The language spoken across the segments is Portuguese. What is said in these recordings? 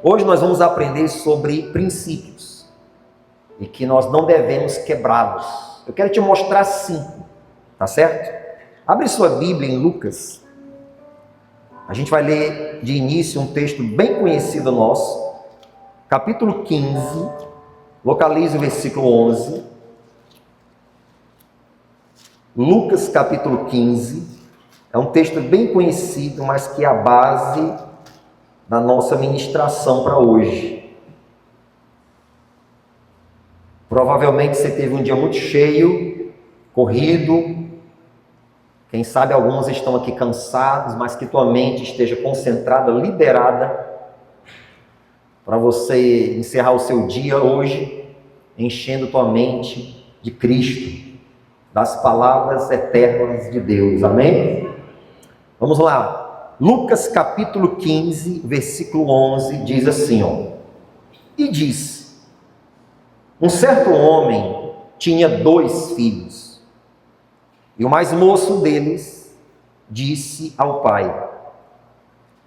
Hoje nós vamos aprender sobre princípios e que nós não devemos quebrá-los. Eu quero te mostrar 5, tá certo? Abre sua Bíblia em Lucas. A gente vai ler de início um texto bem conhecido nosso, capítulo 15, localize o versículo 11. Lucas capítulo 15, é um texto bem conhecido, mas que é a base da nossa ministração para hoje. Provavelmente você teve um dia muito cheio, corrido. Quem sabe alguns estão aqui cansados, mas que tua mente esteja concentrada, liberada, para você encerrar o seu dia hoje, enchendo tua mente de Cristo, das palavras eternas de Deus. Amém? Vamos lá. Lucas capítulo 15, versículo 11, diz assim, E disse: um certo homem tinha 2 filhos, e o mais moço deles disse ao pai: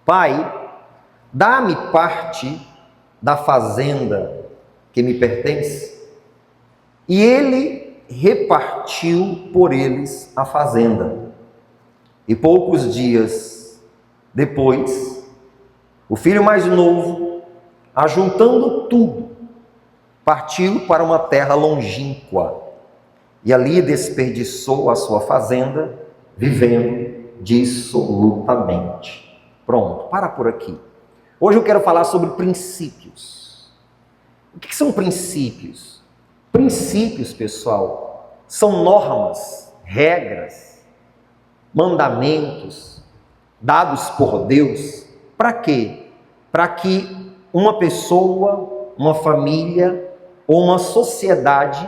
Pai, dá-me parte da fazenda que me pertence. E ele repartiu por eles a fazenda. E poucos dias depois, o filho mais novo, ajuntando tudo, partiu para uma terra longínqua e ali desperdiçou a sua fazenda, vivendo dissolutamente. Pronto, para por aqui. Hoje eu quero falar sobre princípios. O que são princípios? Princípios, pessoal, são normas, regras, mandamentos dados por Deus. Para quê? Para que uma pessoa, uma família ou uma sociedade,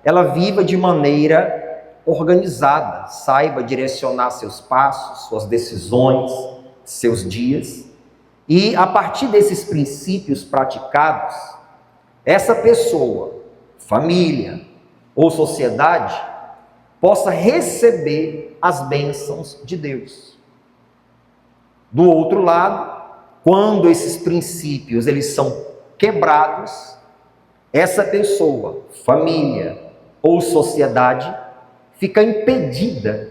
ela viva de maneira organizada, saiba direcionar seus passos, suas decisões, seus dias. E a partir desses princípios praticados, essa pessoa, família ou sociedade, possa receber as bênçãos de Deus. Do outro lado, quando esses princípios eles são quebrados, essa pessoa, família ou sociedade fica impedida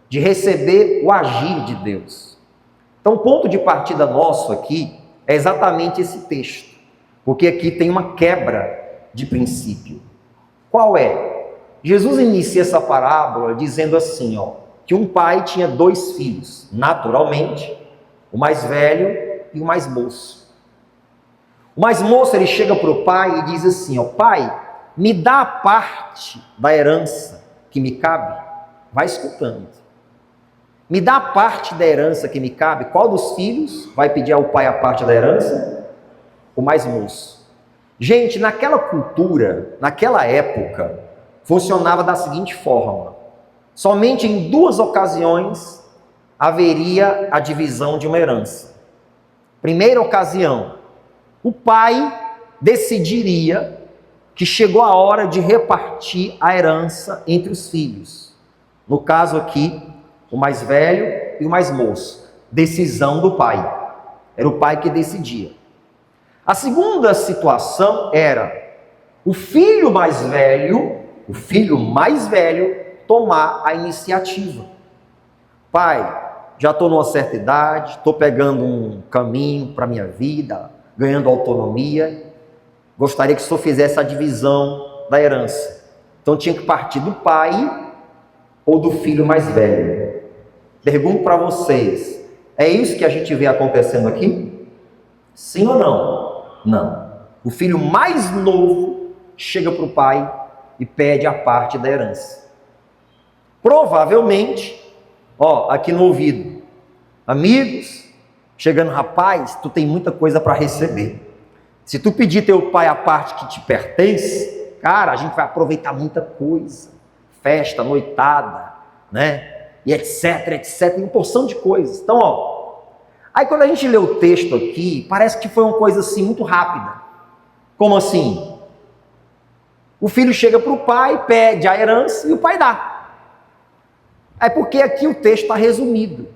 de receber o agir de Deus. Então, o ponto de partida nosso aqui é exatamente esse texto, porque aqui tem uma quebra de princípio. Qual é? Jesus inicia essa parábola dizendo assim, que um pai tinha 2 filhos, naturalmente, o mais velho e o mais moço. O mais moço, ele chega para o pai e diz assim, pai, me dá a parte da herança que me cabe. Vai escutando. Me dá a parte da herança que me cabe. Qual dos filhos vai pedir ao pai a parte da herança? O mais moço. Gente, naquela cultura, naquela época, funcionava da seguinte forma. Somente em 2 ocasiões haveria a divisão de uma herança. Primeira ocasião, o pai decidiria que chegou a hora de repartir a herança entre os filhos. No caso aqui, o mais velho e o mais moço. Decisão do pai. Era o pai que decidia. A segunda situação era o filho mais velho tomar a iniciativa. Pai, já estou numa certa idade, estou pegando um caminho para a minha vida, ganhando autonomia, gostaria que o senhor fizesse a divisão da herança. Então tinha que partir do pai ou do filho mais velho. Pergunto para vocês, é isso que a gente vê acontecendo aqui? Sim ou não? Não. O filho mais novo chega para o pai e pede a parte da herança. Provavelmente, aqui no ouvido, amigos, chegando, rapaz, tu tem muita coisa para receber. Se tu pedir teu pai a parte que te pertence, cara, a gente vai aproveitar muita coisa. Festa, noitada, né? E etc, uma porção de coisas. Então, aí quando a gente lê o texto aqui, parece que foi uma coisa assim muito rápida. Como assim? O filho chega para o pai, pede a herança e o pai dá. É porque aqui o texto está resumido.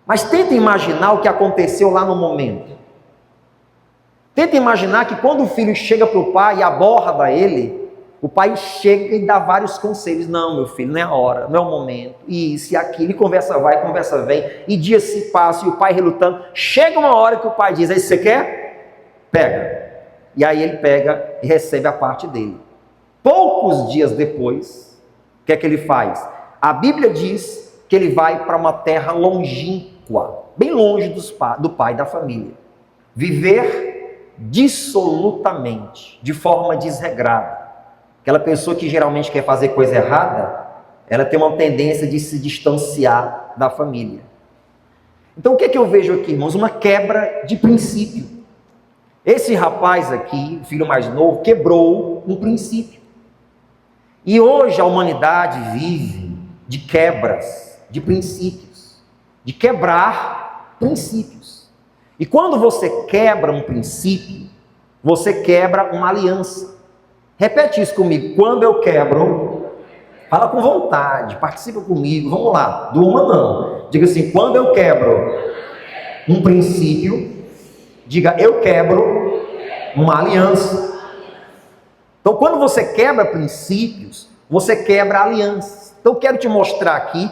Mas tenta imaginar o que aconteceu lá no momento. Tenta imaginar que quando o filho chega para o pai e aborda ele, o pai chega e dá vários conselhos. Não, meu filho, não é a hora, não é o momento. Isso e aquilo, e conversa vai, conversa vem. E dias se passam e o pai relutando. Chega uma hora que o pai diz, aí você quer? Pega. E aí ele pega e recebe a parte dele. Poucos dias depois, o que é que ele faz? A Bíblia diz que ele vai para uma terra longínqua, bem longe do pai e da família. Viver dissolutamente, de forma desregrada. Aquela pessoa que geralmente quer fazer coisa errada, ela tem uma tendência de se distanciar da família. Então o que é que eu vejo aqui, irmãos? Uma quebra de princípio. Esse rapaz aqui, o filho mais novo, quebrou um princípio. E hoje a humanidade vive de quebras de princípios, de quebrar princípios. E quando você quebra um princípio, você quebra uma aliança. Repete isso comigo. Quando eu quebro, fala com vontade, participa comigo, vamos lá, durma não. Diga assim, quando eu quebro um princípio, diga, eu quebro uma aliança. Então, quando você quebra princípios, você quebra alianças. Então, eu quero te mostrar aqui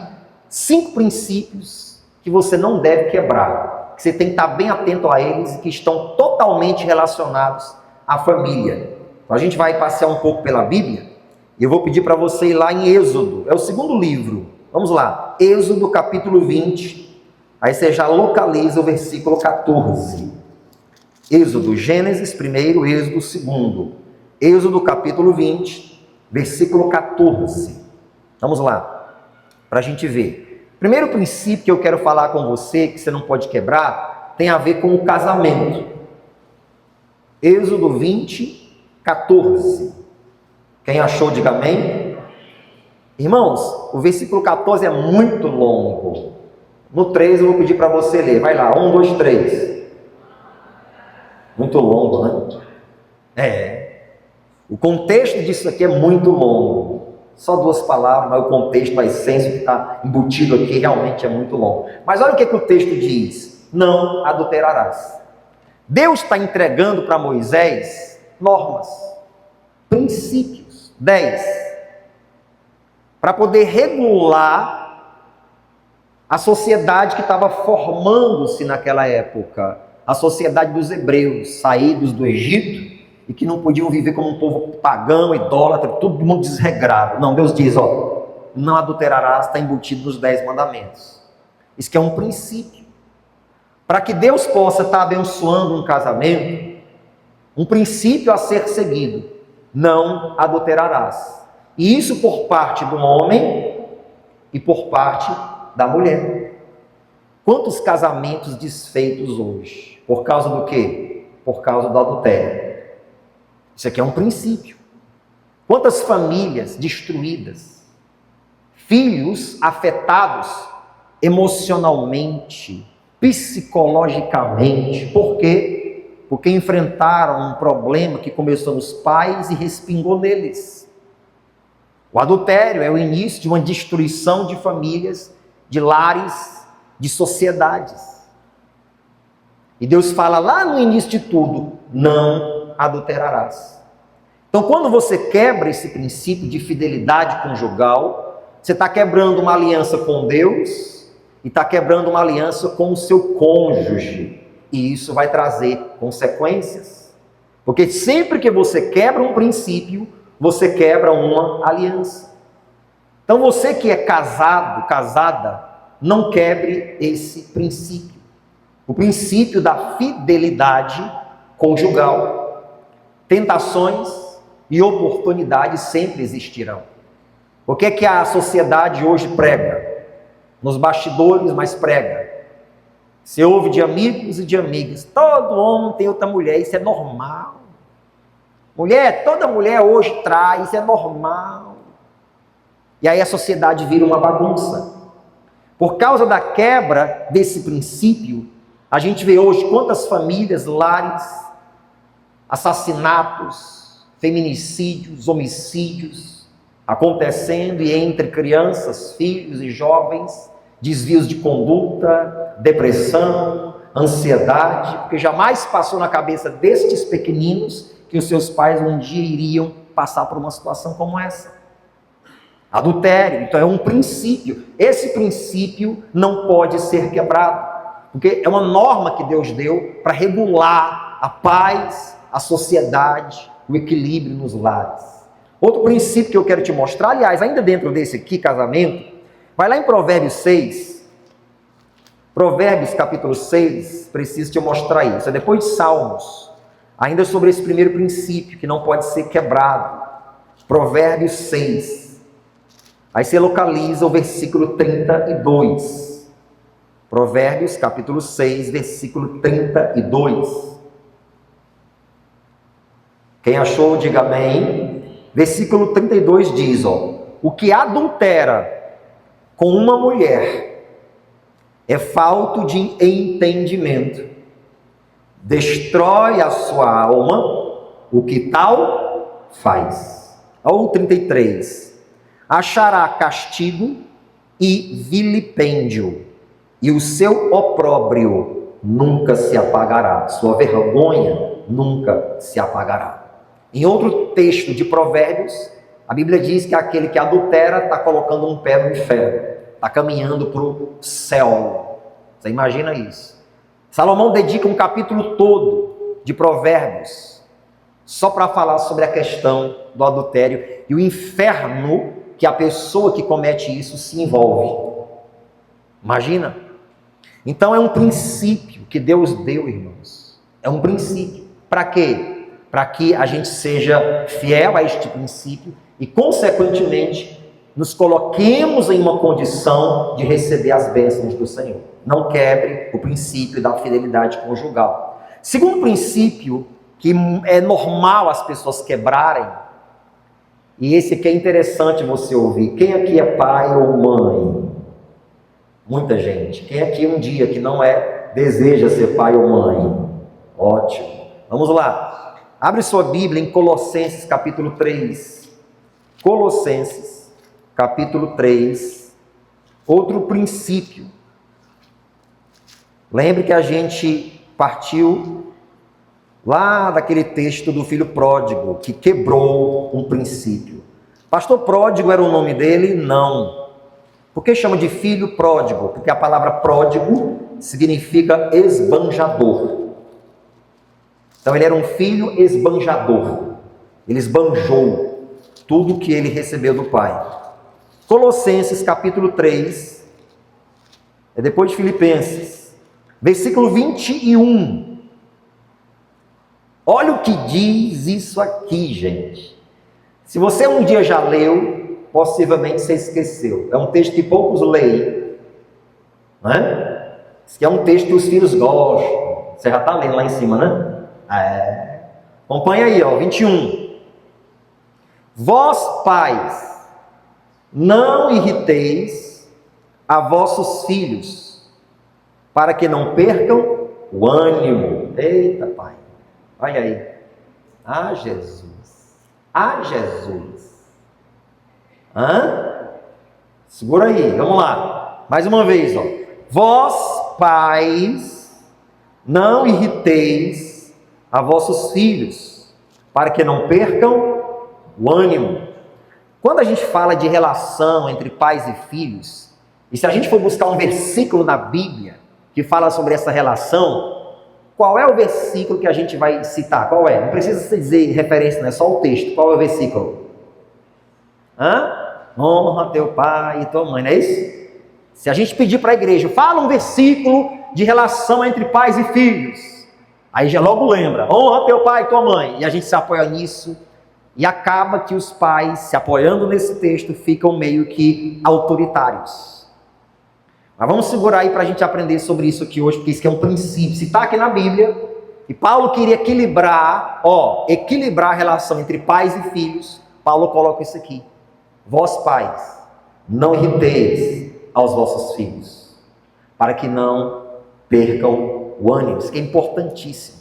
5 princípios que você não deve quebrar, que você tem que estar bem atento a eles e que estão totalmente relacionados à família. Então, a gente vai passear um pouco pela Bíblia e eu vou pedir para você ir lá em Êxodo, é o segundo livro. Vamos lá, Êxodo capítulo 20, aí você já localiza o versículo 14. Êxodo, Gênesis primeiro, Êxodo segundo. Êxodo capítulo 20, versículo 14. Vamos lá, para a gente ver. Primeiro princípio que eu quero falar com você, que você não pode quebrar, tem a ver com o casamento. Êxodo 20, 14. Quem achou, diga amém. Irmãos, o versículo 14 é muito longo. No 3 eu vou pedir para você ler. Vai lá, 1, 2, 3. Muito longo, né? O contexto disso aqui é muito longo. Só 2 palavras, mas o contexto, a essência que está embutido aqui realmente é muito longo. Mas olha o que o texto diz. Não adulterarás. Deus está entregando para Moisés normas, princípios, 10, para poder regular a sociedade que estava formando-se naquela época, a sociedade dos hebreus, saídos do Egito, e que não podiam viver como um povo pagão, idólatra, todo mundo desregrado. Não, Deus diz, não adulterarás, está embutido nos 10 mandamentos. Isso que é um princípio. Para que Deus possa estar abençoando um casamento, um princípio a ser seguido, não adulterarás. E isso por parte do homem e por parte da mulher. Quantos casamentos desfeitos hoje? Por causa do quê? Por causa do adultério. Isso aqui é um princípio. Quantas famílias destruídas, filhos afetados emocionalmente, psicologicamente. Por quê? Porque enfrentaram um problema que começou nos pais e respingou neles. O adultério é o início de uma destruição de famílias, de lares, de sociedades. E Deus fala lá no início de tudo, não adulterarás. Então, quando você quebra esse princípio de fidelidade conjugal, você está quebrando uma aliança com Deus e está quebrando uma aliança com o seu cônjuge. E isso vai trazer consequências. Porque sempre que você quebra um princípio, você quebra uma aliança. Então, você que é casado, casada, não quebre esse princípio. O princípio da fidelidade conjugal. Tentações e oportunidades sempre existirão. O que é que a sociedade hoje prega? Nos bastidores, mas prega. Você ouve de amigos e de amigas. Todo homem tem outra mulher, isso é normal. Toda mulher hoje trai, isso é normal. E aí a sociedade vira uma bagunça. Por causa da quebra desse princípio, a gente vê hoje quantas famílias, lares, assassinatos, feminicídios, homicídios acontecendo e entre crianças, filhos e jovens, desvios de conduta, depressão, ansiedade, porque jamais passou na cabeça destes pequeninos que os seus pais um dia iriam passar por uma situação como essa. Adultério, então é um princípio. Esse princípio não pode ser quebrado, porque é uma norma que Deus deu para regular a paz, a sociedade, o equilíbrio nos lares. Outro princípio que eu quero te mostrar, aliás, ainda dentro desse aqui, casamento, vai lá em Provérbios 6, Provérbios capítulo 6, preciso te mostrar isso, é depois de Salmos, ainda sobre esse primeiro princípio, que não pode ser quebrado. Provérbios 6. Aí você localiza o versículo 32. Provérbios, capítulo 6, versículo 32. Quem achou, diga amém. Versículo 32 diz, o que adultera com uma mulher é falto de entendimento. Destrói a sua alma o que tal faz. Ou 33. Achará castigo e vilipêndio, e o seu opróbrio nunca se apagará, sua vergonha nunca se apagará. Em outro texto de Provérbios, a Bíblia diz que aquele que adultera está colocando um pé no inferno, está caminhando para o céu. Você imagina isso? Salomão dedica um capítulo todo de Provérbios só para falar sobre a questão do adultério e o inferno que a pessoa que comete isso se envolve. Imagina? Então é um princípio que Deus deu, irmãos. É um princípio. Para quê? Para que a gente seja fiel a este princípio e, consequentemente, nos coloquemos em uma condição de receber as bênçãos do Senhor. Não quebre o princípio da fidelidade conjugal. Segundo princípio, que é normal as pessoas quebrarem, e esse aqui é interessante você ouvir. Quem aqui é pai ou mãe? Muita gente. Quem aqui um dia que não é, deseja ser pai ou mãe? Ótimo. Vamos lá. Abre sua Bíblia em Colossenses capítulo 3. Colossenses capítulo 3. Outro princípio. Lembre que a gente partiu lá daquele texto do filho pródigo, que quebrou um princípio. Pastor pródigo era o nome dele? Não. Por que chama de filho pródigo? Porque a palavra pródigo significa esbanjador. Então ele era um filho esbanjador. Ele esbanjou tudo que ele recebeu do pai. Colossenses capítulo 3, é depois de Filipenses, versículo 21. Olha o que diz isso aqui, gente. Se você um dia já leu, possivelmente você esqueceu. É um texto que poucos leem, né? Isso aqui é um texto que os filhos gostam. Você já está lendo lá em cima, né? Acompanha aí, 21. Vós, pais, não irriteis a vossos filhos, para que não percam o ânimo. Eita, pai. Olha aí. Ah, Jesus. Ah, Jesus. Segura aí, vamos lá. Mais uma vez, Vós, pais, não irriteis a vossos filhos, para que não percam o ânimo. Quando a gente fala de relação entre pais e filhos, e se a gente for buscar um versículo na Bíblia que fala sobre essa relação, qual é o versículo que a gente vai citar? Qual é? Não precisa dizer referência, não é só o texto. Qual é o versículo? Honra teu pai e tua mãe, não é isso? Se a gente pedir para a igreja, fala um versículo de relação entre pais e filhos, aí já logo lembra, honra teu pai e tua mãe, e a gente se apoia nisso, e acaba que os pais, se apoiando nesse texto, ficam meio que autoritários. Mas vamos segurar aí para a gente aprender sobre isso aqui hoje, porque isso aqui é um princípio. Se está aqui na Bíblia, e Paulo queria equilibrar a relação entre pais e filhos, Paulo coloca isso aqui. Vós, pais, não irriteis aos vossos filhos, para que não percam o ânimo. Isso aqui é importantíssimo.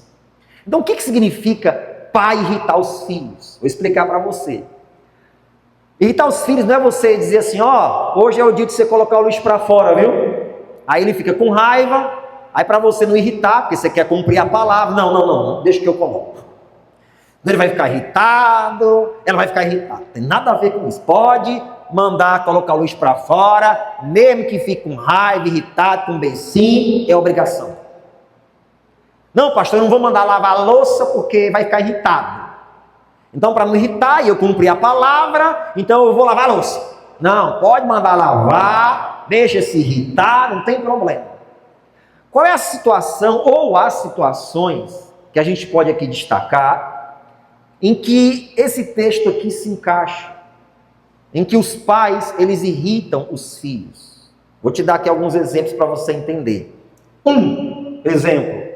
Então, o que significa pai irritar os filhos? Vou explicar para você. Irritar os filhos não é você dizer assim, hoje é o dia de você colocar o lixo para fora, viu? Aí ele fica com raiva, Aí para você não irritar, porque você quer cumprir a palavra, não, deixa que eu coloco. Ele vai ficar irritado, ela vai ficar irritada. Tem nada a ver com isso. Pode mandar colocar a luz para fora, mesmo que fique com raiva, irritado, com beicinho, é obrigação. Não, pastor, eu não vou mandar lavar a louça porque vai ficar irritado. Então, para não irritar e eu cumprir a palavra, então eu vou lavar a louça. Não, pode mandar lavar, deixa se irritar, não tem problema. Qual é a situação ou as situações que a gente pode aqui destacar em que esse texto aqui se encaixa? Em que os pais, eles irritam os filhos. Vou te dar aqui alguns exemplos para você entender. Exemplo.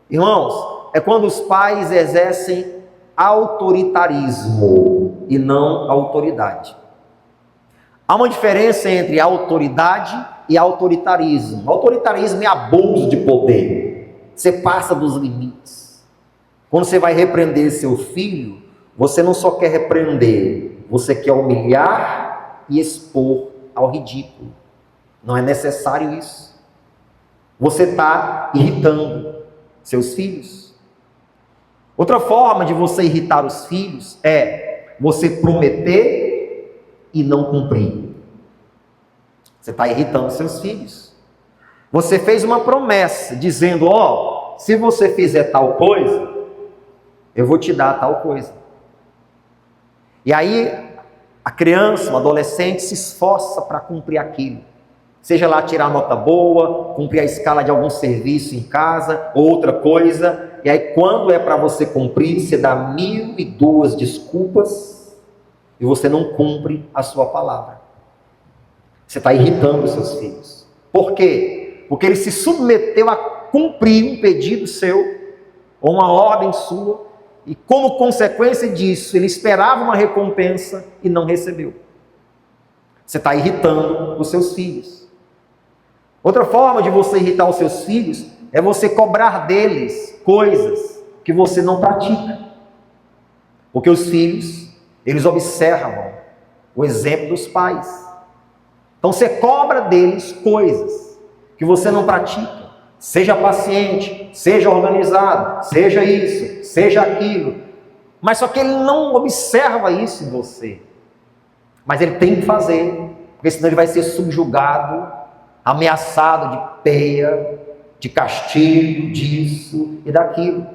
Irmãos, é quando os pais exercem autoritarismo e não autoridade. Há uma diferença entre autoridade e autoritarismo. Autoritarismo é abuso de poder. Você passa dos limites. Quando você vai repreender seu filho, você não só quer repreender, você quer humilhar e expor ao ridículo. Não é necessário isso. Você está irritando seus filhos. Outra forma de você irritar os filhos é você prometer e não cumprir. Você está irritando seus filhos. Você fez uma promessa dizendo, se você fizer tal coisa, eu vou te dar tal coisa. E aí a criança, o adolescente se esforça para cumprir aquilo. Seja lá tirar nota boa, cumprir a escala de algum serviço em casa, ou outra coisa. E aí quando é para você cumprir, você dá 1002 desculpas e você não cumpre a sua palavra. Você está irritando os seus filhos. Por quê? Porque ele se submeteu a cumprir um pedido seu, ou uma ordem sua, e como consequência disso, ele esperava uma recompensa e não recebeu. Você está irritando os seus filhos. Outra forma de você irritar os seus filhos é você cobrar deles coisas que você não pratica. Porque os filhos, eles observam o exemplo dos pais. Então você cobra deles coisas que você não pratica. Seja paciente, seja organizado, seja isso, seja aquilo. Mas só que ele não observa isso em você. Mas ele tem que fazer, porque senão ele vai ser subjugado, ameaçado de peia, de castigo, disso e daquilo.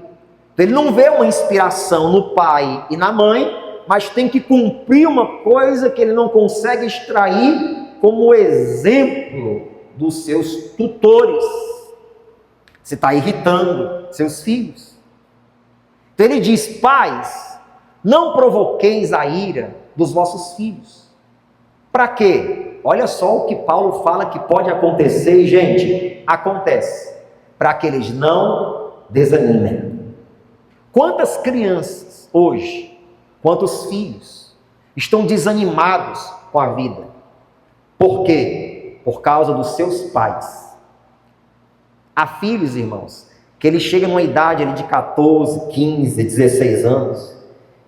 Então ele não vê uma inspiração no pai e na mãe, mas tem que cumprir uma coisa que ele não consegue extrair como exemplo dos seus tutores. Você está irritando seus filhos. Então ele diz, pais, não provoqueis a ira dos vossos filhos. Para quê? Olha só o que Paulo fala que pode acontecer, e gente, acontece. Para que eles não desanimem. Quantas crianças hoje, quantos filhos, estão desanimados com a vida? Por quê? Por causa dos seus pais. Há filhos, irmãos, que eles chegam numa idade ali de 14, 15, 16 anos,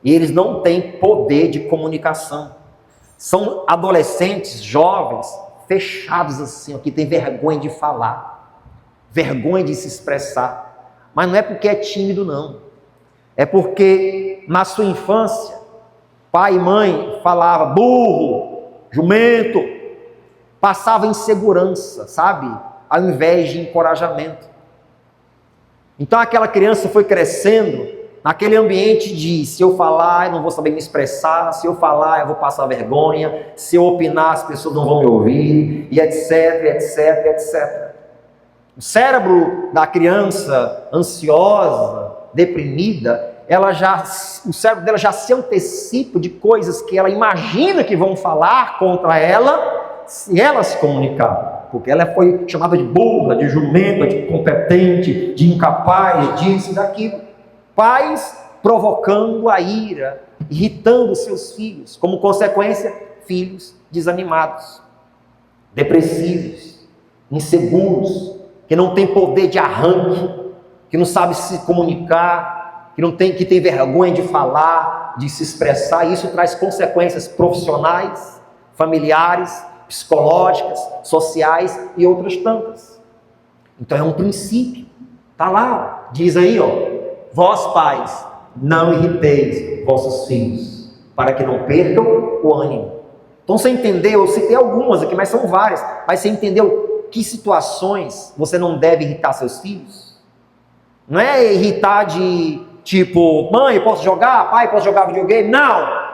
e eles não têm poder de comunicação. São adolescentes, jovens, fechados assim, que têm vergonha de falar, vergonha de se expressar. Mas não é porque é tímido, não. É porque na sua infância, pai e mãe falavam burro, jumento, passava insegurança, sabe? Ao invés de encorajamento. Então aquela criança foi crescendo naquele ambiente de, se eu falar eu não vou saber me expressar, se eu falar eu vou passar vergonha, se eu opinar as pessoas não vão me ouvir, e etc, etc, etc. O cérebro da criança ansiosa, deprimida, o cérebro dela já se antecipa de coisas que ela imagina que vão falar contra ela, se ela se comunicar. Porque ela foi chamada de burra, de jumenta, de incompetente, de incapaz, disso e daquilo. Pais provocando a ira, irritando seus filhos. Como consequência, filhos desanimados, depressivos, inseguros, que não têm poder de arranque, que não sabem se comunicar, que tem vergonha de falar, de se expressar. E isso traz consequências profissionais, familiares, psicológicas, sociais e outras tantas. Então é um princípio. Está lá, diz aí, ó, vós pais, não irriteis vossos filhos, para que não percam o ânimo. Então você entendeu, eu citei algumas aqui, mas são várias, mas você entendeu que situações você não deve irritar seus filhos? Não é irritar de tipo, mãe, posso jogar? Pai, posso jogar videogame? Não!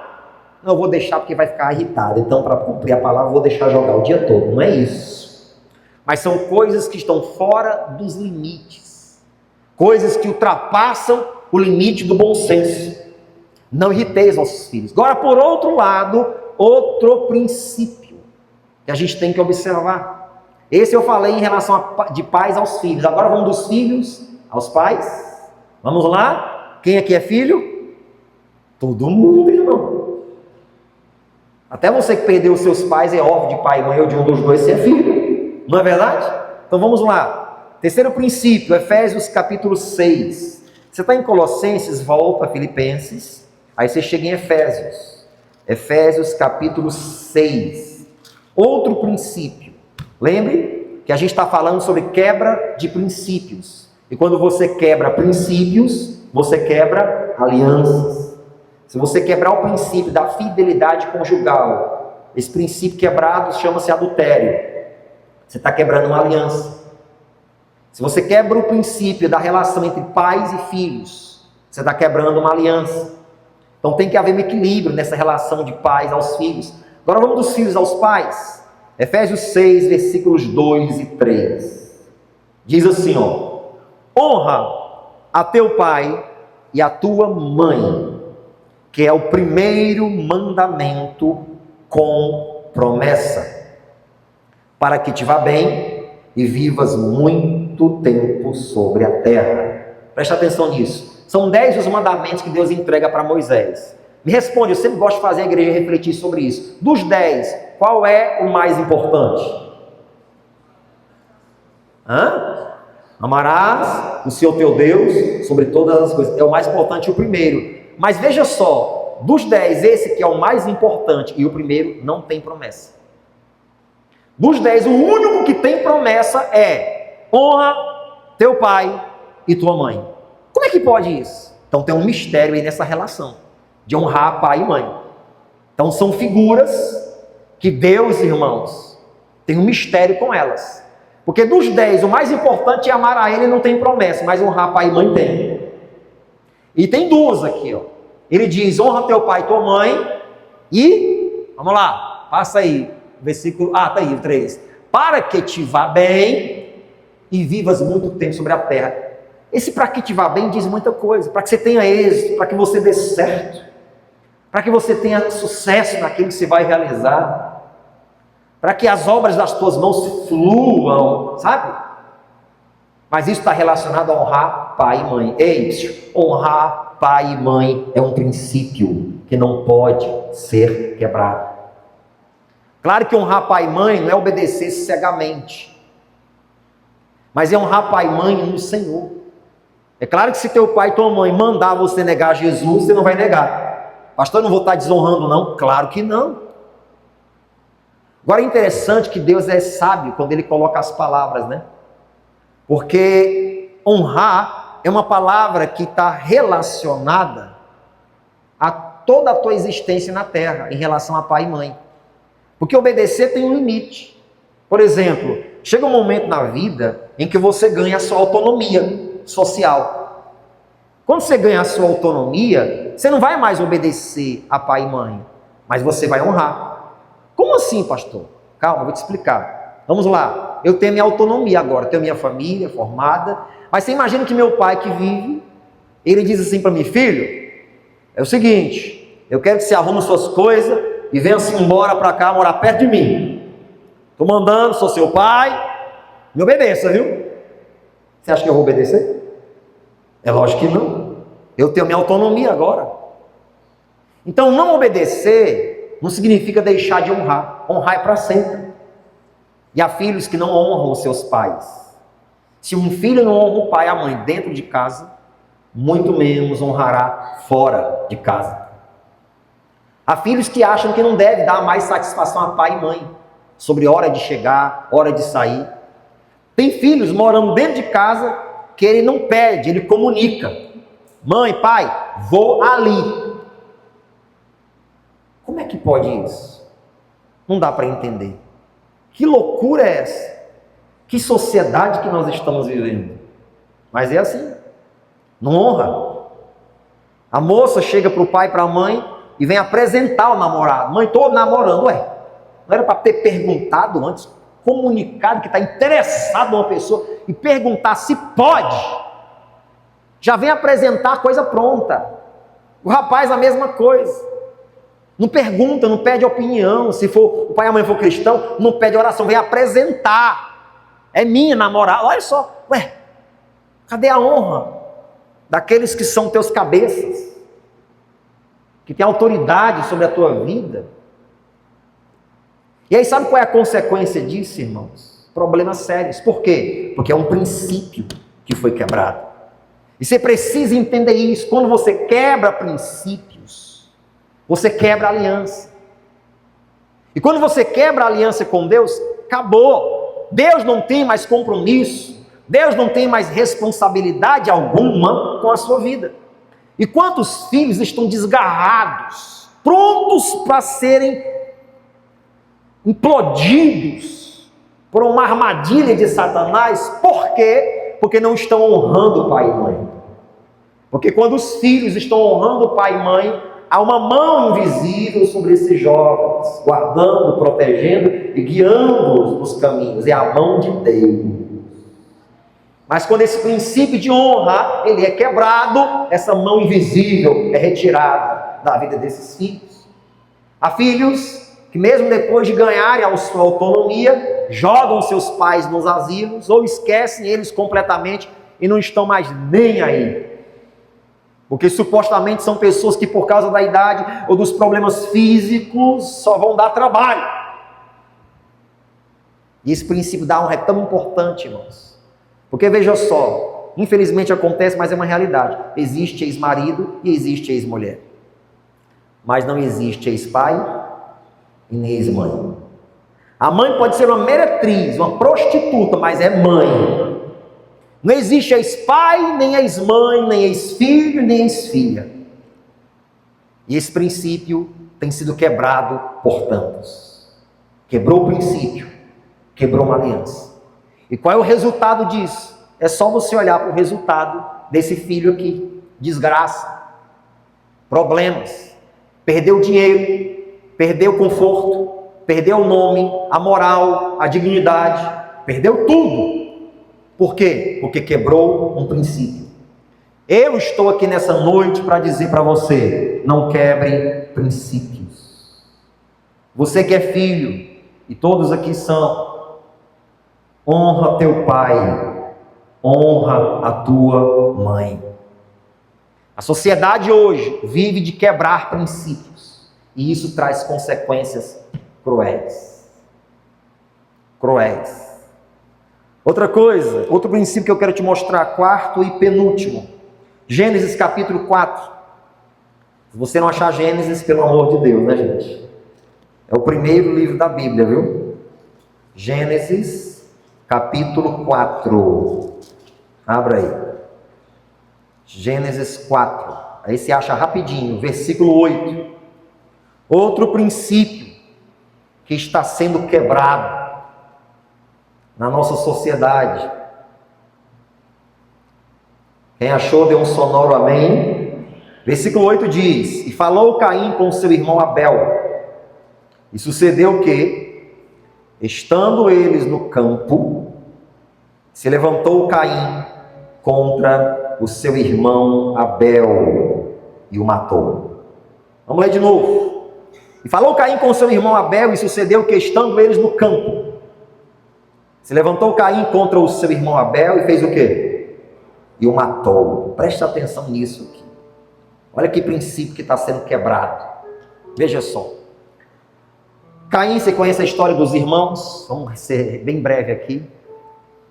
Não, vou deixar porque vai ficar irritado. Então, para cumprir a palavra, vou deixar jogar o dia todo. Não é isso. Mas são coisas que estão fora dos limites. Coisas que ultrapassam o limite do bom senso. Não irriteis vossos filhos. Agora, por outro lado, outro princípio que a gente tem que observar. Esse eu falei em relação de pais aos filhos. Agora vamos dos filhos aos pais. Vamos lá? Quem aqui é filho? Todo mundo, irmão. Até você que perdeu os seus pais, é óbvio, de pai e mãe ou de um dos dois, você é filho. Não é verdade? Então vamos lá. Terceiro princípio, Efésios capítulo 6. Você está em Colossenses, volta a Filipenses. Aí você chega em Efésios. Efésios capítulo 6. Outro princípio. Lembre que a gente está falando sobre quebra de princípios. E quando você quebra princípios, você quebra alianças. Se você quebrar o princípio da fidelidade conjugal, esse princípio quebrado chama-se adultério. Você está quebrando uma aliança. Se você quebra o princípio da relação entre pais e filhos, você está quebrando uma aliança. Então tem que haver um equilíbrio nessa relação de pais aos filhos. Agora vamos dos filhos aos pais. Efésios 6, versículos 2 e 3. Diz assim, ó: honra a teu pai e a tua mãe, que é o primeiro mandamento com promessa, para que te vá bem e vivas muito tempo sobre a terra. Preste atenção nisso. São 10 os mandamentos que Deus entrega para Moisés. Me responde, eu sempre gosto de fazer a igreja refletir sobre isso. Dos 10, qual é o mais importante? Amarás o Senhor teu Deus sobre todas as coisas. É o mais importante, o primeiro. Mas veja só, dos 10, esse que é o mais importante e o primeiro não tem promessa. Dos 10, o único que tem promessa é: honra teu pai e tua mãe. Como é que pode isso? Então tem um mistério aí nessa relação de honrar pai e mãe. Então são figuras que Deus, irmãos, tem um mistério com elas. Porque dos 10, o mais importante é amar a ele, não tem promessa, mas honrar pai e mãe tem. E tem duas aqui, ó. Ele diz: honra teu pai e tua mãe. E, vamos lá, passa aí, versículo, tá aí, 3. Para que te vá bem e vivas muito tempo sobre a terra. Esse para que te vá bem diz muita coisa. Para que você tenha êxito, para que você dê certo, para que você tenha sucesso naquilo que você vai realizar, para que as obras das tuas mãos fluam, sabe? Mas isso está relacionado a honrar pai e mãe. Ei, honrar pai e mãe é um princípio que não pode ser quebrado. Claro que honrar pai e mãe não é obedecer cegamente, mas é honrar pai e mãe no Senhor. É claro que se teu pai e tua mãe mandar você negar Jesus, você não vai negar. Pastor, eu não vou estar desonrando não? Claro que não. Agora é interessante que Deus é sábio quando Ele coloca as palavras, né? Porque honrar é uma palavra que está relacionada a toda a tua existência na terra, em relação a pai e mãe. Porque obedecer tem um limite. Por exemplo, chega um momento na vida em que você ganha a sua autonomia social. Quando você ganha a sua autonomia, você não vai mais obedecer a pai e mãe, mas você vai honrar. Como assim, pastor? Calma, vou te explicar. Vamos lá. Eu tenho minha autonomia agora, tenho minha família formada, mas você imagina que meu pai que vive, ele diz assim para mim: filho, é o seguinte, eu quero que você arrume suas coisas e venha-se embora para cá, morar perto de mim. Estou mandando, sou seu pai, me obedeça, viu? Você acha que eu vou obedecer? É lógico que não. Eu tenho minha autonomia agora. Então não obedecer não significa deixar de honrar. Honrar é para sempre. E há filhos que não honram os seus pais. Se um filho não honra o pai e a mãe dentro de casa, muito menos honrará fora de casa. Há filhos que acham que não deve dar mais satisfação a pai e mãe sobre hora de chegar, hora de sair. Tem filhos morando dentro de casa que ele não pede, ele comunica. Mãe, pai, vou ali. Como é que pode isso? Não dá para entender. Que loucura é essa? Que sociedade que nós estamos vivendo? Mas é assim. Não honra. A moça chega para o pai e para a mãe e vem apresentar o namorado. Mãe, estou namorando. Ué, não era para ter perguntado antes, comunicado que está interessado numa pessoa e perguntar se pode. Já vem apresentar a coisa pronta. O rapaz a mesma coisa. Não pergunta, não pede opinião. Se for o pai e a mãe for cristão, não pede oração, vem apresentar. É minha namorada. Olha só, ué, cadê a honra daqueles que são teus cabeças? Que tem autoridade sobre a tua vida? E aí sabe qual é a consequência disso, irmãos? Problemas sérios. Por quê? Porque é um princípio que foi quebrado. E você precisa entender isso. Quando você quebra princípios, você quebra a aliança. E quando você quebra a aliança com Deus, acabou. Deus não tem mais compromisso. Deus não tem mais responsabilidade alguma com a sua vida. E quantos filhos estão desgarrados, prontos para serem implodidos por uma armadilha de Satanás? Por quê? Porque não estão honrando o pai e mãe. Porque quando os filhos estão honrando o pai e mãe, há uma mão invisível sobre esses jovens, guardando, protegendo e guiando-os nos caminhos. É a mão de Deus. Mas quando esse princípio de honra, ele é quebrado, essa mão invisível é retirada da vida desses filhos. Há filhos que mesmo depois de ganharem a sua autonomia, jogam seus pais nos asilos ou esquecem eles completamente e não estão mais nem aí. Porque supostamente são pessoas que por causa da idade ou dos problemas físicos só vão dar trabalho. E esse princípio da honra é tão importante, irmãos. Porque veja só, infelizmente acontece, mas é uma realidade. Existe ex-marido e existe ex-mulher. Mas não existe ex-pai e nem ex-mãe. A mãe pode ser uma meretriz, uma prostituta, mas é mãe. Não existe ex-pai, nem ex-mãe, nem ex-filho, nem ex-filha. E esse princípio tem sido quebrado por tantos. Quebrou o princípio, quebrou uma aliança. E qual é o resultado disso? É só você olhar para o resultado desse filho aqui. Desgraça, problemas, perdeu dinheiro, perdeu o conforto, perdeu o nome, a moral, a dignidade, perdeu tudo. Por quê? Porque quebrou um princípio. Eu estou aqui nessa noite para dizer para você, não quebre princípios. Você que é filho, e todos aqui são, honra teu pai, honra a tua mãe. A sociedade hoje vive de quebrar princípios, e isso traz consequências cruéis. Cruéis. Outra coisa, outro princípio que eu quero te mostrar, quarto e penúltimo. Gênesis capítulo 4. Se você não achar Gênesis, pelo amor de Deus, né, gente? É o primeiro livro da Bíblia, viu? Gênesis capítulo 4. Abra aí. Gênesis 4. Aí você acha rapidinho, versículo 8. Outro princípio que está sendo quebrado na nossa sociedade. Quem achou, dê um sonoro amém. Versículo 8 diz: E falou Caim com seu irmão Abel. E sucedeu que, estando eles no campo, se levantou Caim contra o seu irmão Abel e o matou. Vamos ler de novo. E falou Caim com seu irmão Abel, e sucedeu que, estando eles no campo, se levantou Caim contra o seu irmão Abel e fez o quê? E o matou. Preste atenção nisso aqui. Olha que princípio que está sendo quebrado. Veja só. Caim, você conhece a história dos irmãos? Vamos ser bem breve aqui.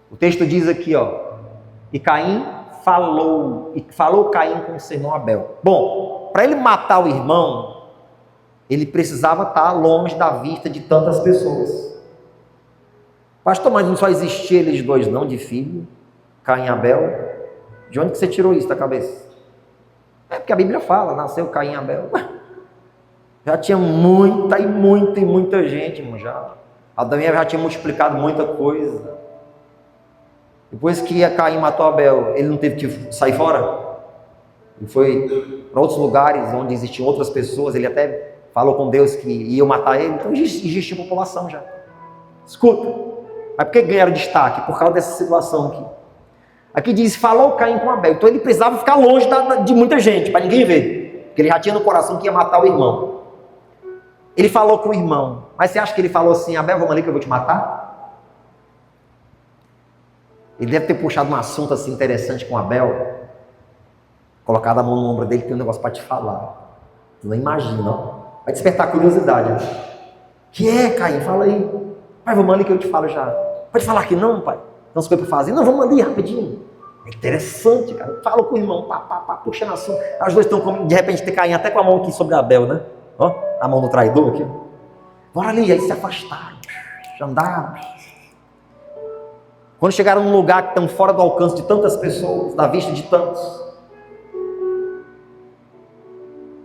O texto diz aqui, ó. E Caim falou Caim com seu irmão Abel. Bom, para ele matar o irmão, ele precisava estar longe da vista de tantas pessoas. Pastor, mas não só existia eles dois não, de filho, Caim e Abel? De onde que você tirou isso da cabeça? É porque a Bíblia fala, nasceu Caim e Abel. Já tinha muita gente, irmão, já. Adão e Eva já tinha multiplicado muita coisa. Depois que Caim matou Abel, ele não teve que sair fora? Ele foi para outros lugares onde existiam outras pessoas, ele até falou com Deus que ia matar ele, então existia população já. Escuta, mas por que ganharam destaque? Por causa dessa situação aqui. Aqui diz, falou Caim com Abel, então ele precisava ficar longe de muita gente, para ninguém ver, porque ele já tinha no coração que ia matar o irmão. Ele falou com o irmão, mas você acha que ele falou assim, Abel, vamos ali que eu vou te matar? Ele deve ter puxado um assunto assim interessante com Abel, colocado a mão no ombro dele, tem um negócio para te falar. Tu não imagina, não. Vai despertar curiosidade. Né? Que é, Caim? Fala aí. Pai, vamos ali que eu te falo já. Pode falar que não, pai? Não se foi para fazer? Não, vamos ali rapidinho. É interessante, cara. Fala com o irmão, puxa na assunto. Os dois estão, de repente, Caim até com a mão aqui sobre Abel, né? Ó, a mão do traidor aqui. Bora ali, aí se afastaram, andaram. Quando chegaram num lugar que estão fora do alcance de tantas pessoas, da vista de tantos.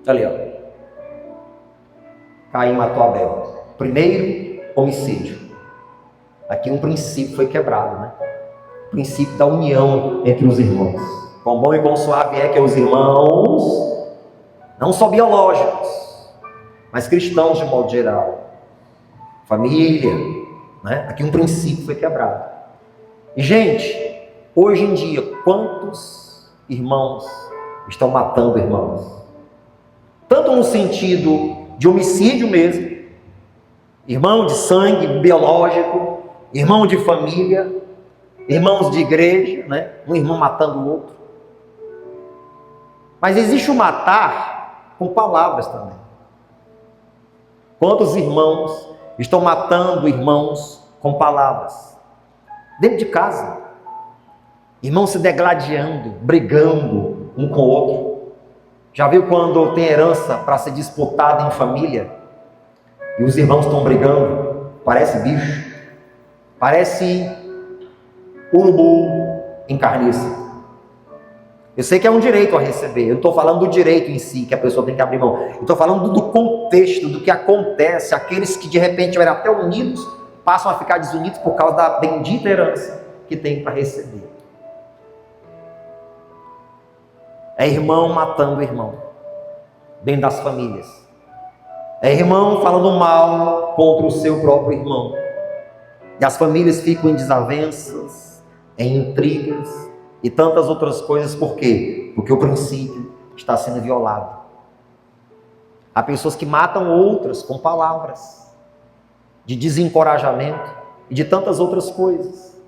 Ali, ó. Caim matou Abel. Primeiro, homicídio. Aqui um princípio foi quebrado, né? O princípio da união entre os irmãos. Quão bom e quão suave é que os irmãos, não só biológicos, mas cristãos de modo geral, família, né? Aqui um princípio foi quebrado. E, gente, hoje em dia, quantos irmãos estão matando irmãos? Tanto no sentido de homicídio mesmo, irmão de sangue biológico, irmão de família, irmãos de igreja, né? Um irmão matando o outro. Mas existe o matar com palavras também. Quantos irmãos estão matando irmãos com palavras? Dentro de casa. Irmãos se degladiando, brigando um com o outro. Já viu quando tem herança para ser disputada em família? E os irmãos estão brigando? Parece bicho. Parece urubu em carniça. Eu sei que é um direito a receber. Eu não estou falando do direito em si, que a pessoa tem que abrir mão. Eu estou falando do contexto, do que acontece. Aqueles que de repente eram até unidos, passam a ficar desunidos por causa da bendita herança que tem para receber. É irmão matando irmão, dentro das famílias. É irmão falando mal contra o seu próprio irmão. E as famílias ficam em desavenças, em intrigas e tantas outras coisas. Por quê? Porque o princípio está sendo violado. Há pessoas que matam outras com palavras de desencorajamento e de tantas outras coisas.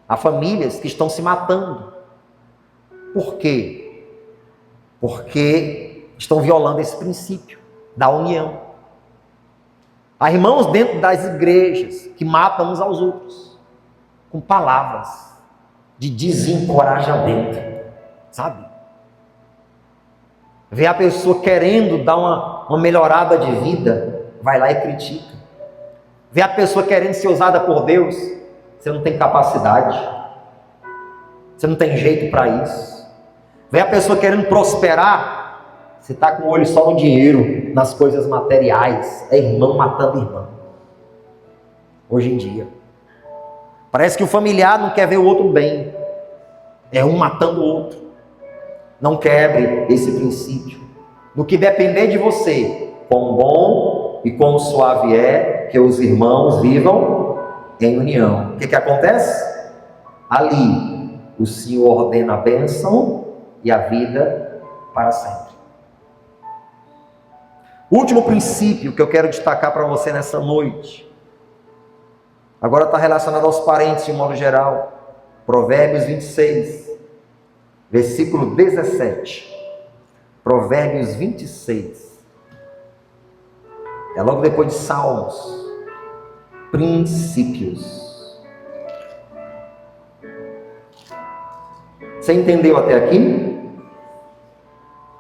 Há famílias que estão se matando. Por quê? Porque estão violando esse princípio da união. Há irmãos dentro das igrejas que matam uns aos outros com palavras de desencorajamento, sabe? Vê a pessoa querendo dar uma melhorada de vida, vai lá e critica. Vê a pessoa querendo ser usada por Deus, você não tem capacidade, você não tem jeito para isso. Vê a pessoa querendo prosperar, você está com o olho só no dinheiro, nas coisas materiais. É irmão matando irmão. Hoje em dia. Parece que o familiar não quer ver o outro bem. É um matando o outro. Não quebre esse princípio. No que depender de você, quão bom e quão suave é que os irmãos vivam em união. O que acontece? Ali, o Senhor ordena a bênção e a vida para sempre. O último princípio que eu quero destacar para você nessa noite, agora está relacionado aos parentes de modo geral. Provérbios 26, versículo 17. Provérbios 26. É logo depois de Salmos. Princípios. Você entendeu até aqui?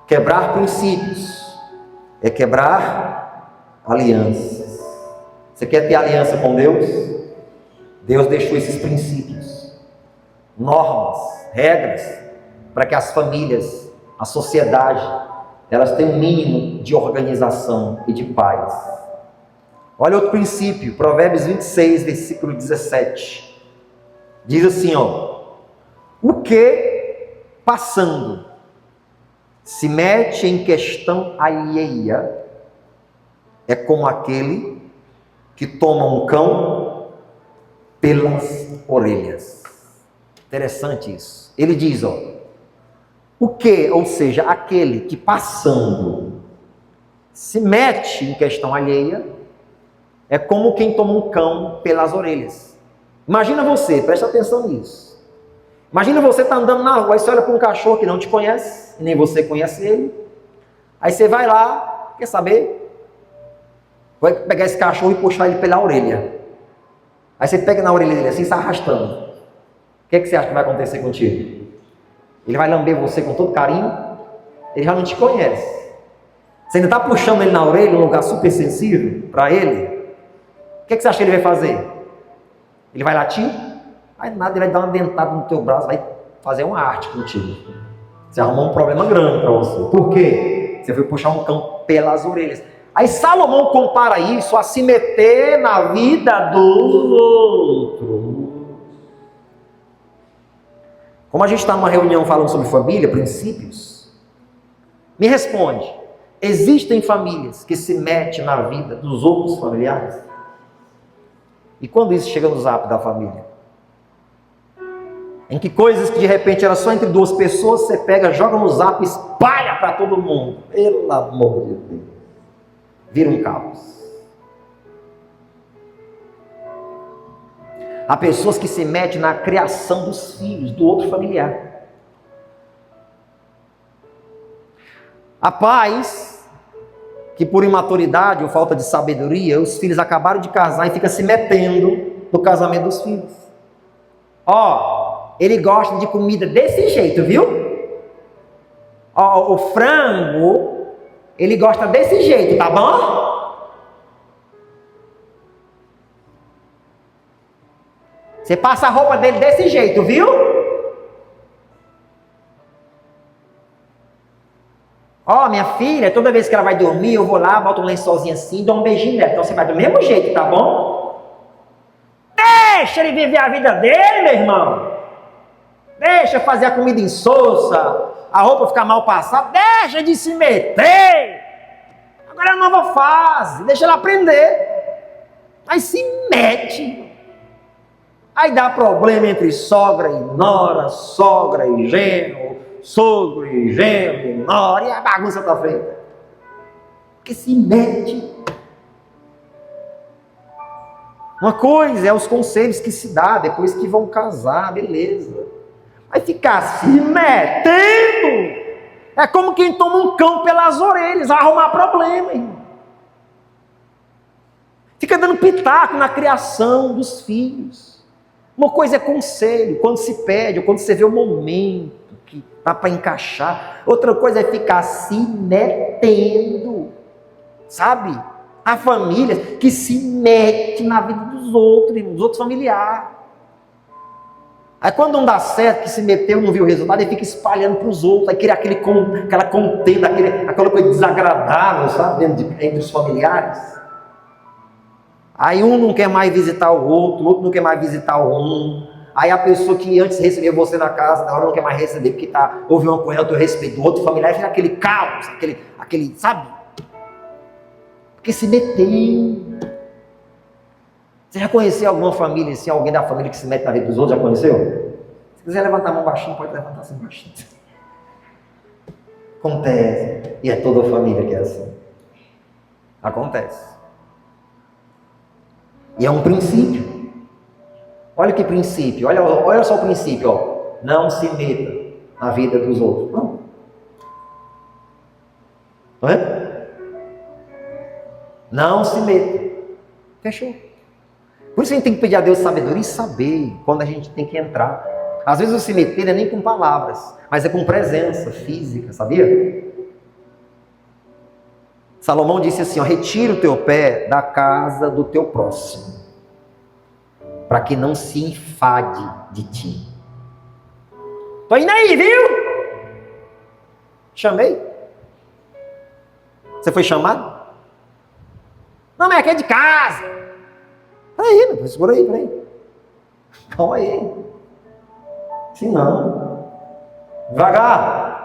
Quebrar princípios é quebrar alianças. Você quer ter aliança com Deus? Deus deixou esses princípios, normas, regras, para que as famílias, a sociedade, elas tenham um mínimo de organização e de paz. Olha outro princípio, Provérbios 26, versículo 17. Diz assim, o que, passando, se mete em questão alheia, é como aquele que toma um cão pelas orelhas. Interessante isso. Ele diz, o que, ou seja, aquele que passando se mete em questão alheia, é como quem toma um cão pelas orelhas. Imagina você, presta atenção nisso. Imagina você tá andando na rua, aí você olha para um cachorro que não te conhece, e nem você conhece ele. Aí você vai lá, quer saber? Vai pegar esse cachorro e puxar ele pela orelha. Aí você pega na orelha dele assim, está arrastando. O que você acha que vai acontecer contigo? Ele vai lamber você com todo carinho, ele já não te conhece. Você ainda está puxando ele na orelha, um lugar super sensível para ele. O que você acha que ele vai fazer? Ele vai latir? Vai nada, ele vai dar uma dentada no teu braço, vai fazer uma arte contigo. Você arrumou um problema grande para você. Por quê? Você foi puxar um cão pelas orelhas. Aí Salomão compara isso a se meter na vida dos outros. Como a gente está numa reunião falando sobre família, princípios, me responde, existem famílias que se metem na vida dos outros familiares? E quando isso chega no zap da família? Em que coisas que de repente era só entre duas pessoas, você pega, joga no zap e espalha para todo mundo. Pelo amor de Deus. Vira um caos. Há pessoas que se metem na criação dos filhos do outro familiar. Há pais que por imaturidade ou falta de sabedoria, os filhos acabaram de casar e ficam se metendo no casamento dos filhos. Ele gosta de comida desse jeito, viu? O frango, ele gosta desse jeito, tá bom? Você passa a roupa dele desse jeito, viu? Minha filha, toda vez que ela vai dormir, eu vou lá, boto um lençolzinho assim, dou um beijinho nela. Então você vai do mesmo jeito, tá bom? Deixa ele viver a vida dele, meu irmão. Deixa fazer a comida insossa, a roupa ficar mal passada, deixa de se meter. Agora é a nova fase, deixa ela aprender. Aí se mete. Aí dá problema entre sogra e nora, sogra e genro, sogro e genro, e nora, e a bagunça tá feita. Porque se mete. Uma coisa é os conselhos que se dá depois que vão casar, beleza. Vai ficar se metendo. É como quem toma um cão pelas orelhas, vai arrumar problema, irmão. Fica dando pitaco na criação dos filhos. Uma coisa é conselho, quando se pede, ou quando você vê o momento que dá para encaixar. Outra coisa é ficar se metendo. Sabe? Há famílias que se metem na vida dos outros familiares. Aí quando não dá certo, que se meteu, não viu o resultado, ele fica espalhando para os outros, aí cria aquela contenda, aquela coisa desagradável, sabe, entre os familiares. Aí um não quer mais visitar o outro não quer mais visitar o um. Aí a pessoa que antes recebia você na casa, na hora não quer mais receber, porque houve uma coisa do respeito do outro familiar, fica aquele caos, aquele, sabe? Porque se meteu. Você já conheceu alguma família, assim, alguém da família que se mete na vida dos outros? Já conheceu? Se quiser levantar a mão baixinho, pode levantar assim baixinho. Acontece. E é toda a família que é assim. Acontece. E é um princípio. Olha que princípio. Olha só o princípio. Não se meta na vida dos outros. Não é? Não se meta. Fechou. Por isso a gente tem que pedir a Deus sabedoria e saber quando a gente tem que entrar. Às vezes o se meter não é nem com palavras, mas é com presença física, sabia? Salomão disse assim, ó, retira o teu pé da casa do teu próximo, para que não se enfade de ti. Tô indo aí, viu? Chamei. Você foi chamado? Não, mas aqui é de casa. Peraí, meu, segura aí, peraí. Calma aí. Se não. Devagar.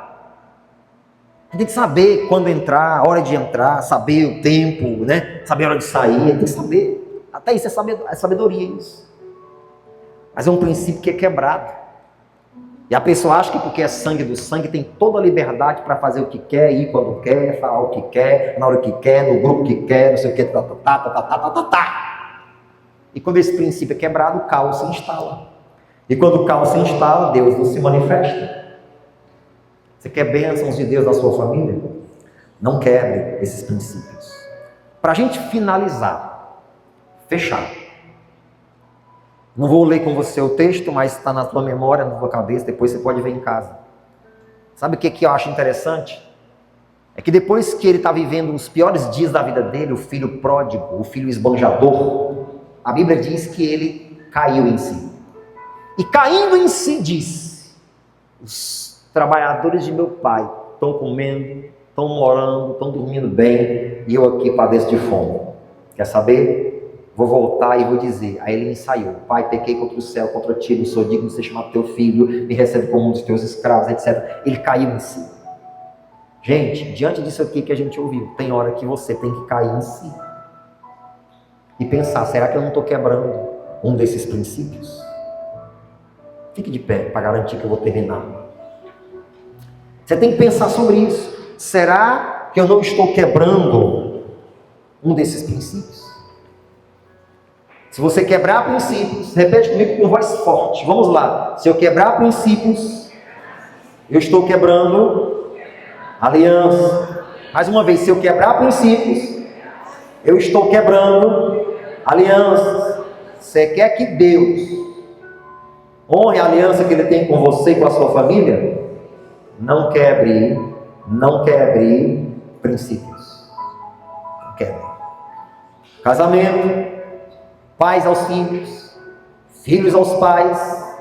Tem que saber quando entrar, a hora de entrar, saber o tempo, né? Saber a hora de sair, tem que saber. Até isso é sabedoria, isso. Mas é um princípio que é quebrado. E a pessoa acha que porque é sangue do sangue, tem toda a liberdade para fazer o que quer, ir quando quer, falar o que quer, na hora que quer, no grupo que quer, não sei o que, tá. E quando esse princípio é quebrado, o caos se instala. E quando o caos se instala, Deus não se manifesta. Você quer bênçãos de Deus na sua família? Não quebre esses princípios. Para a gente finalizar, fechar. Não vou ler com você o texto, mas está na tua memória, na tua cabeça, depois você pode ver em casa. Sabe o que eu acho interessante? É que depois que ele está vivendo os piores dias da vida dele, o filho pródigo, o filho esbanjador, a Bíblia diz que ele caiu em si. E caindo em si diz, os trabalhadores de meu pai estão comendo, estão morando, estão dormindo bem, e eu aqui padeço de fome. Quer saber? Vou voltar e vou dizer. Aí ele ensaiou: pai, pequei contra o céu, contra ti, não sou digno de ser chamado teu filho, me recebe como um dos teus escravos, etc. Ele caiu em si. Gente, diante disso aqui que a gente ouviu, tem hora que você tem que cair em si. E pensar, será que eu não estou quebrando um desses princípios? Fique de pé para garantir que eu vou terminar. Você tem que pensar sobre isso. Será que eu não estou quebrando um desses princípios? Se você quebrar princípios, repete comigo com voz forte. Vamos lá. Se eu quebrar princípios, eu estou quebrando aliança. Mais uma vez, se eu quebrar princípios, eu estou quebrando alianças. Você quer que Deus honre a aliança que Ele tem com você e com a sua família? Não quebre princípios. Não quebre. Casamento. Pais aos filhos, filhos aos pais.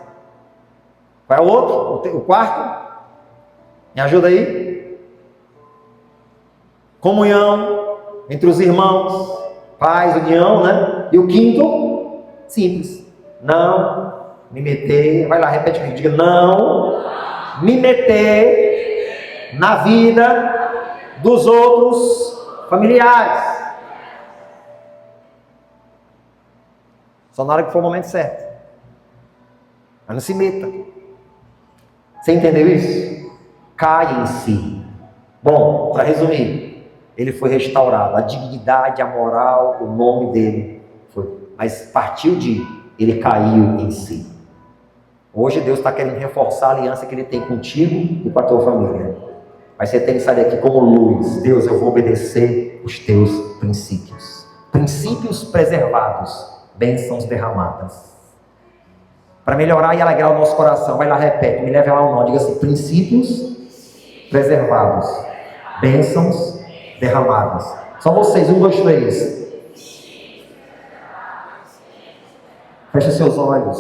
Qual é o outro? O quarto? Me ajuda aí. Comunhão entre os irmãos, paz, união, né? E o quinto? Simples. Não me meter, vai lá, repete comigo, diga: não me meter na vida dos outros familiares. Só na hora que for o momento certo. Mas não se meta. Você entendeu isso? Cai em si. Bom, para resumir, ele foi restaurado. A dignidade, a moral, o nome dele foi. Mas partiu de ele caiu em si. Hoje Deus está querendo reforçar a aliança que Ele tem contigo e com a tua família. Mas você tem que sair daqui como luz. Deus, eu vou obedecer os teus princípios. Princípios preservados. Bênçãos derramadas. Para melhorar e alegrar o nosso coração, vai lá, repete, me leve lá o nome, diga assim: princípios preservados, bênçãos derramadas. Só vocês, 1, 2, 3. Feche seus olhos.